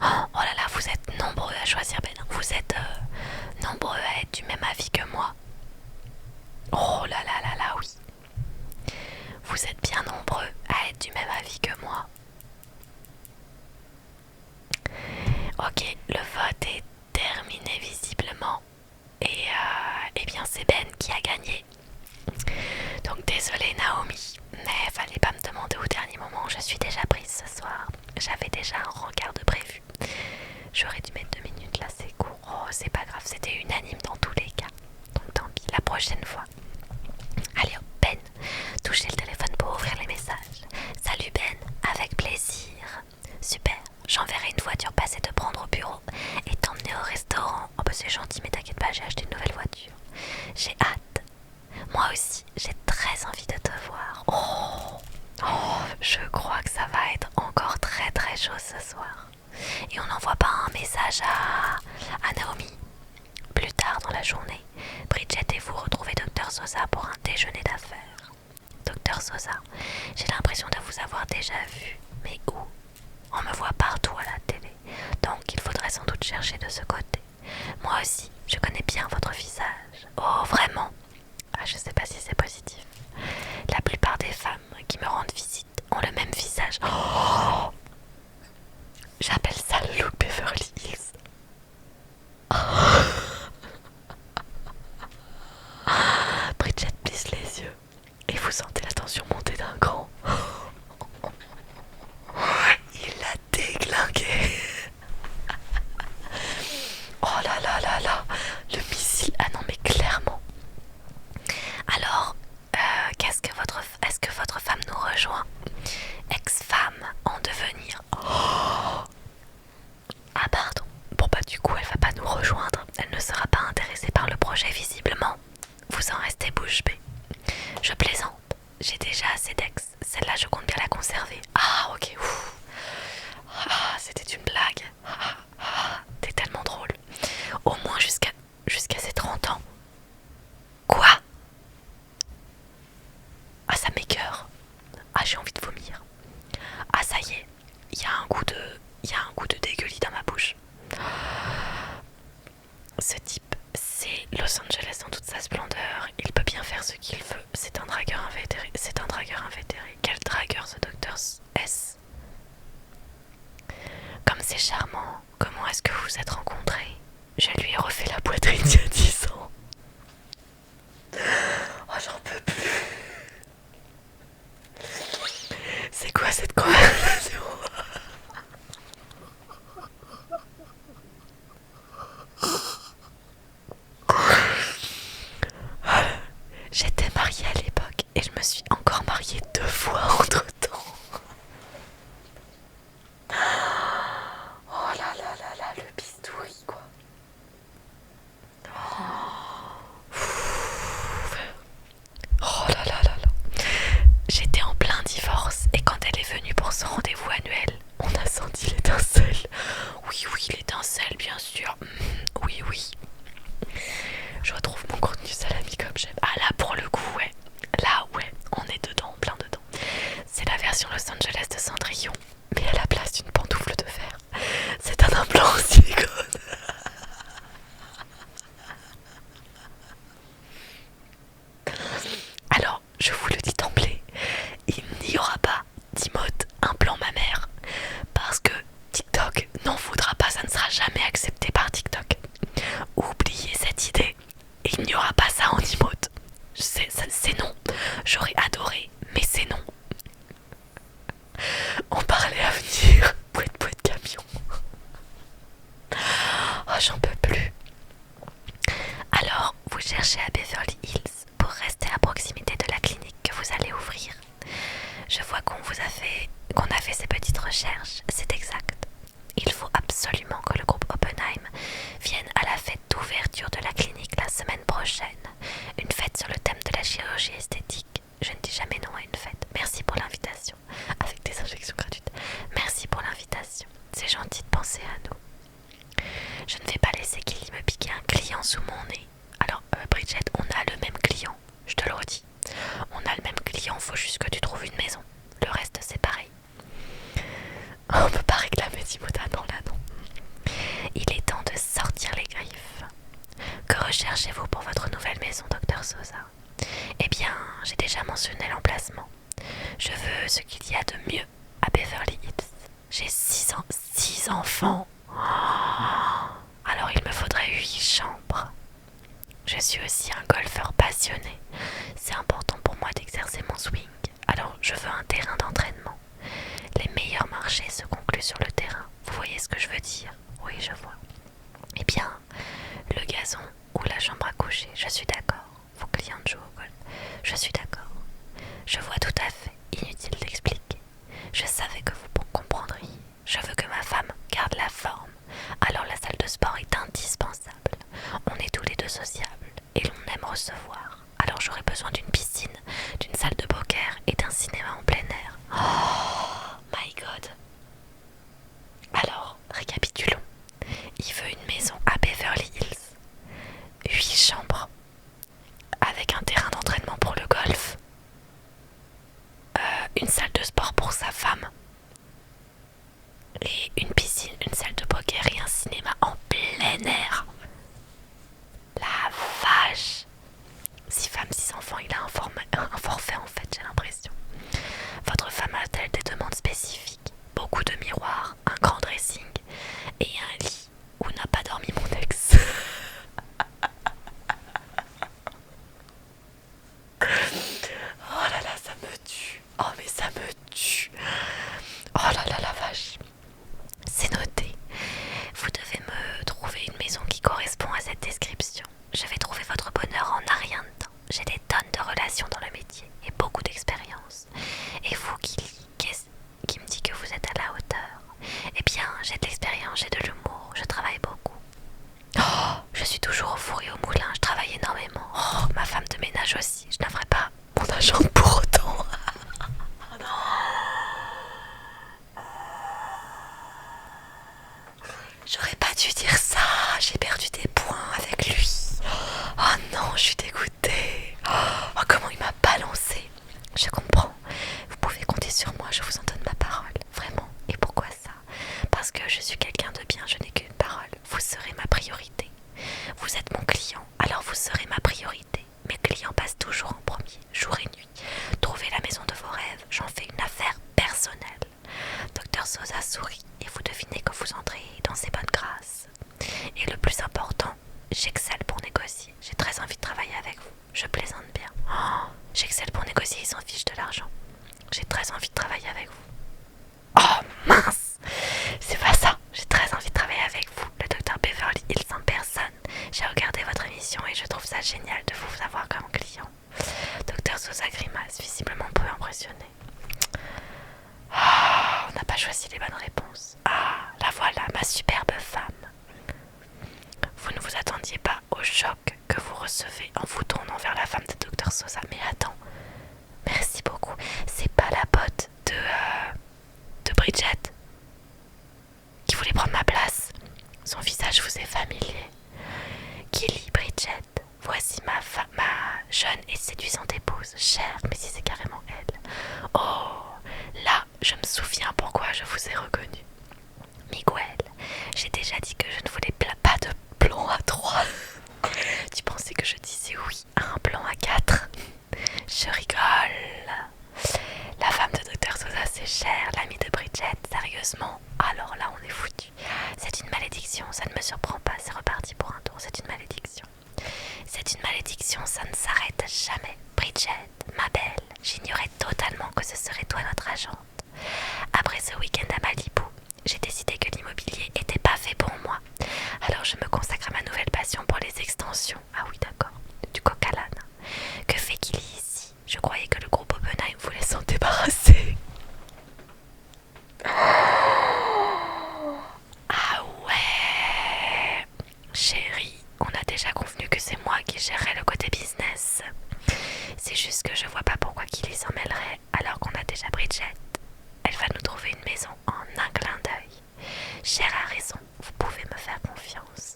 Speaker 1: Oh là là, vous êtes nombreux à choisir Ben. Vous êtes nombreux à être du même avis que moi. Oh là là là là, oui. Vous êtes bien nombreux à être du même avis que moi. Ok, le vote est terminé visiblement. Et eh bien c'est Ben qui a gagné. Donc désolé Naomi, mais fallait pas me demander au dernier moment. Je suis déjà prise ce soir. J'avais déjà un rencard de prévu. J'aurais dû mettre 2 minutes là, c'est court. Oh c'est pas grave, c'était unanime dans tous les cas. Donc tant pis, la prochaine fois. Allez hop, Ben, touchez le téléphone pour ouvrir les messages. Salut Ben, avec plaisir. Super, j'enverrai une voiture passer te prendre au bureau et t'emmener au restaurant. Oh bah c'est gentil, mais t'inquiète pas, j'ai acheté une nouvelle voiture. J'ai hâte. Moi aussi, j'ai très envie de te voir. Je crois que ça va être encore très très chaud ce soir. Et on n'envoie pas un message à Naomi. Plus tard dans la journée, Bridget et vous retrouvez Dr Sosa pour un déjeuner d'affaires. Dr Sosa, j'ai l'impression de vous avoir déjà vu, mais où? On me voit partout à la télé, donc il faudrait sans doute chercher de ce côté. Moi aussi, je connais bien votre visage. Oh, vraiment? Ah, je sais pas si c'est positif. La plupart des femmes qui me rendent visite ont le même visage. Oh, j'appelle ça le look Beverly Hills. Bridget plisse les yeux et elle va pas nous rejoindre. Elle ne sera pas intéressée par le projet visiblement. Vous en restez bouche bée. Je plaisante. J'ai déjà assez d'ex. Celle-là, je compte bien la conserver. Ah, ok. Ouf. Ah, c'était une blague. T'es tellement drôle. Au moins jusqu'à ses 30 ans. Quoi? Ah, ça m'écœure. Ah, j'ai envie de vomir. Ah, ça y est. Il y a un goût de dégueulis dans ma bouche. Ce type, c'est Los Angeles dans toute sa splendeur. Il peut bien faire ce qu'il veut. C'est un dragueur invétéré. Quel dragueur ce docteur S? Comme c'est charmant. Comment est-ce que vous vous êtes rencontrés? Je lui ai refait la poitrine il y a 10 ans. Oh, j'en peux plus. C'est quoi cette conversation? J'étais mariée à l'époque et je me suis encore mariée 2 fois entre temps. Oh là là là là, le bistouri quoi. Oh là là là là. J'étais en plein divorce et quand elle est venue pour son rendez-vous annuel, on a senti l'étincelle. Oui, oui, l'étincelle, bien sûr. Oui, oui. Je retrouve mon contenu salami comme j'aime. Ah là, pour le coup, ouais. Là, ouais, on est dedans, plein dedans. C'est la version Los Angeles de Cendrillon, mais à la place d'une pantoufle de verre, c'est un implant en silicone. Alors, je vous le dis d'emblée, il n'y aura pas d'emote implant mammaire parce que TikTok n'en voudra pas, ça ne sera jamais accepté par TikTok. Oubliez cette idée, il n'y aura pas ça en emote. C'est non. J'aurais adoré, mais c'est non. On parlait à venir. Pouette pouette camion. Oh, j'en peux plus. Alors, vous cherchez à Beverly Hills pour rester à proximité de la clinique que vous allez ouvrir. Je vois qu'on a fait ces petites recherches, c'est exact. Il faut absolument que le groupe Oppenheim vienne à la fête d'ouverture de la clinique la semaine prochaine. Une fête sur le thème de la chirurgie esthétique. Je ne dis jamais non à une fête. Merci pour l'invitation. Avec des injections gratuites. Merci pour l'invitation. C'est gentil de penser à nous. Je ne vais pas laisser qu'il me pique un client sous mon nez. Alors, Bridget, on a le même client. Je te le redis. On a le même client, faut juste que tu trouves une maison. Le reste, c'est pareil. On peut pas réclamer Timothy, non là, non. Il est temps de sortir les griffes. Que recherchez-vous pour votre nouvelle maison, Docteur Sosa? Eh bien, j'ai déjà mentionné l'emplacement. Je veux ce qu'il y a de mieux à Beverly Hills. J'ai 6 enfants. Alors il me faudrait 8 chambres. Je suis aussi un golfeur passionné. C'est important pour moi d'exercer mon swing. Alors je veux un terrain d'entraînement. Les meilleurs marchés se concluent sur le terrain. Vous voyez ce que je veux dire? Oui, je vois. Eh bien, le gazon ou la chambre à coucher, je suis d'accord. Vos clientes jouent au golf. Je suis d'accord. Je vois tout à fait. Inutile d'expliquer. Je savais que vous comprendriez. Je veux que ma femme garde la forme. Alors la salle de sport est indispensable. On est tous les deux sociables et l'on aime recevoir. Alors j'aurais besoin d'une piscine, d'une salle de poker et d'un cinéma en plein air. Oh my god. Alors, récapitulons. Il veut une maison à Beverly Hills. 8 chambres. Avec un terrain d'entraînement pour le golf. Une salle de sport pour sa femme. Et le plus important, j'excelle pour négocier. J'ai très envie de travailler avec vous. Je plaisante bien. Oh, j'excelle pour négocier, ils s'en fichent de l'argent. J'ai très envie de travailler avec vous. Oh mince, c'est pas ça. J'ai très envie de travailler avec vous, le docteur Beverly Hills en personne. J'ai regardé votre émission et je trouve ça génial de vous avoir comme client. Docteur Sosa grimace, visiblement peu impressionné. Ah, on n'a pas choisi les bonnes réponses. Ah, la voilà, ma superbe femme. Vous ne vous attendiez pas au choc que vous recevez en vous tournant vers la femme de Docteur Sosa. Mais attends, merci beaucoup. C'est pas la pote de Bridget qui voulait prendre ma place. Son visage vous est familier. Kelly Bridget, voici ma jeune et séduisante épouse. Chère, mais si c'est carrément elle. Oh, là, je me souviens pourquoi je vous ai reconnu. Miguel, j'ai déjà dit que je ne voulais pas de plan à 3. Tu pensais que je disais oui à un plan à 4? Je rigole. La femme de Docteur Sosa, c'est cher, l'amie de Bridget, sérieusement. Alors là, on est foutu. C'est une malédiction, ça ne me surprend pas, c'est reparti pour un tour, c'est une malédiction. C'est une malédiction, ça ne s'arrête jamais. Bridget, ma belle, j'ignorais totalement que ce serait toi notre agente. Après ce week-end à Malibu, j'ai décidé que l'immobilier était pas fait pour moi. Alors je me consacre à ma nouvelle passion pour les extensions. Ah oui, d'accord, du coq à l'âne. Que fait qu'il y ici? Je croyais que le groupe Oppenheim voulait s'en débarrasser. Ah ouais, chérie, on a déjà convenu que c'est moi qui gérerai le côté business. C'est juste que je vois pas pourquoi Killy s'en mêlerait alors qu'on a déjà Bridget. Elle va nous trouver une maison en un clin d'œil. Cher a raison, vous pouvez me faire confiance.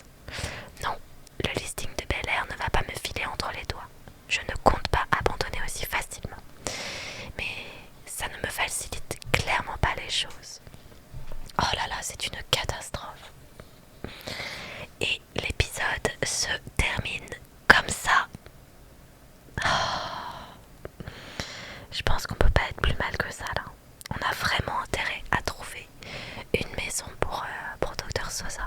Speaker 1: Non, le listing de Bel Air ne va pas me filer entre les doigts. Je ne compte pas abandonner aussi facilement. Mais ça ne me facilite clairement pas les choses. Oh là là, c'est une catastrophe. Et l'épisode se termine comme ça. Oh. Je pense qu'on peut pas être plus mal que ça là. On a vraiment intérêt à trouver une maison pour Docteur Sosa.